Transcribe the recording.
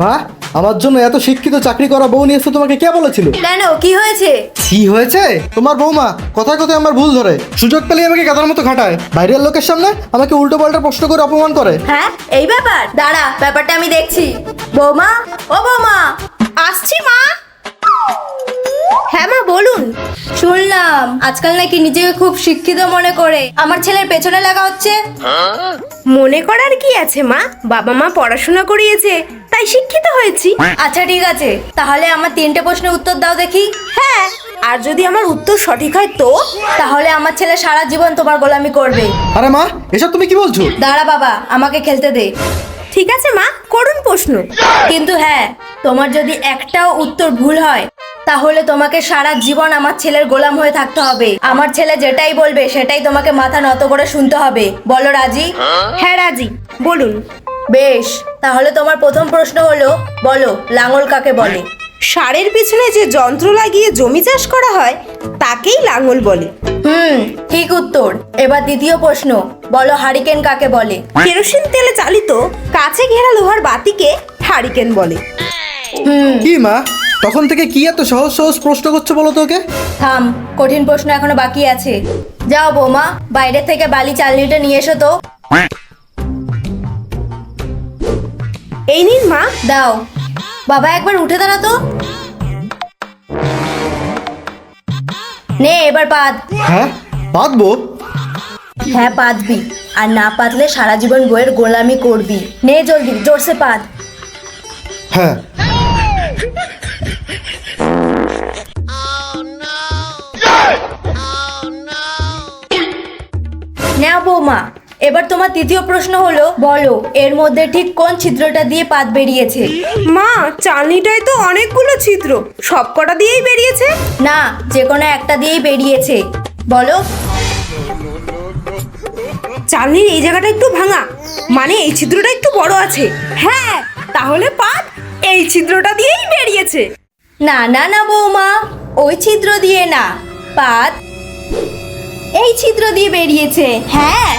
মা, আমার জন্য এত শিক্ষিত চাকরি করা বউ নিয়ে এসে তোমাকে কে বলেছিল? কেন, কি হয়েছে? কি হয়েছে? তোমার বৌমা কথায় কথায় আমার ভুল ধরে, সুযোগ পেলে আমাকে গাধার মতো খাটায়, বাইরের লোকের সামনে আমাকে উল্টো পাল্টা প্রশ্ন করে অপমান করে। হ্যাঁ, এই ব্যাপার? দাঁড়া, ব্যাপারটা আমি দেখছি। বৌমা, ও বৌমা। আসছি মা। হ্যাঁ মা, বলুন। শুনলাম আজকাল নাকি নিজেকে খুব শিক্ষিত মনে করে আমার ছেলের পেছনে লাগা হচ্ছে। মনে করার কি আছে মা, বাবা মা পড়াশোনা করিয়েছে তাই শিক্ষিত হয়েছি। আচ্ছা ঠিক আছে, তাহলে আমার 3টে প্রশ্নের উত্তর দাও দেখি। হ্যাঁ, আর যদি আমার উত্তর সঠিক হয় তো? তাহলে আমার ছেলে সারা জীবন তোমার গোলামি করবে। আরে মা, এসব তুমি কি বলছো? দাঁড়া বাবা, আমাকে খেলতে দে। ঠিক আছে মা, করুন প্রশ্ন। কিন্তু হ্যাঁ, তোমার যদি একটাও উত্তর ভুল হয় তাহলে তোমাকে সারা জীবন আমার ছেলের গোলাম হয়ে থাকতে হবে। আমার ছেলে যেটাই বলবে সেটাই তোমাকে মাথা নত করে শুনতে হবে। বলো রাজি? হ্যাঁ রাজি, বলুন। বেশ, তাহলে তোমার প্রথম প্রশ্ন হলো, বলো লাঙল কাকে বলে? ষাঁড়ের পিছনে যে যন্ত্র লাগিয়ে জমি চাষ করা হয় তাকেই লাঙল বলে। ঠিক উত্তর। এবার দ্বিতীয় প্রশ্ন, বলো হারিকেন কাকে বলে? কেরোসিন তেলে চালিত কাছে ঘেরা লোহার বাতিকে হারিকেন বলে। কি মা, তখন থেকে কি এত সহজ সহজ প্রশ্ন করছো বলো তো ওকে? থাম, কঠিন প্রশ্ন এখনো বাকি আছে। যাও বৌমা, বাইরে থেকে বালি চালনিটা নিয়ে এসো তো। এই নিন মা। দাও। বাবা একবার উঠে দাঁড়া তো। নে এবার পাত। হ্যাঁ, পাতবো? হ্যাঁ পাতবি, আর না পাতলে সারা জীবন বইয়ের গোলামি করবি। নে জলদি, জোরসে পাত। হ্যাঁ। নাও বৌমা, এবার তোমার তৃতীয় প্রশ্ন হলো, বলো এর মধ্যে ঠিক কোন ছিদ্রটা দিয়ে পাত বেরিয়েছে? মা, চালনিটায় তো অনেকগুলো ছিদ্র, সবকটা দিয়েই বেরিয়েছে। না, যে কোনো একটা দিয়েই বেরিয়েছে। বলো। চালনির এই জায়গাটা একটু ভাঙা, মানে এই ছিদ্রটা একটু বড় আছে। হ্যাঁ, তাহলে পাত এই ছিদ্রটা দিয়েই বেরিয়েছে। না না না বৌমা, ওই ছিদ্র দিয়ে না, পাত এই ছিদ্র দিয়ে বেরিয়েছে। হ্যাঁ।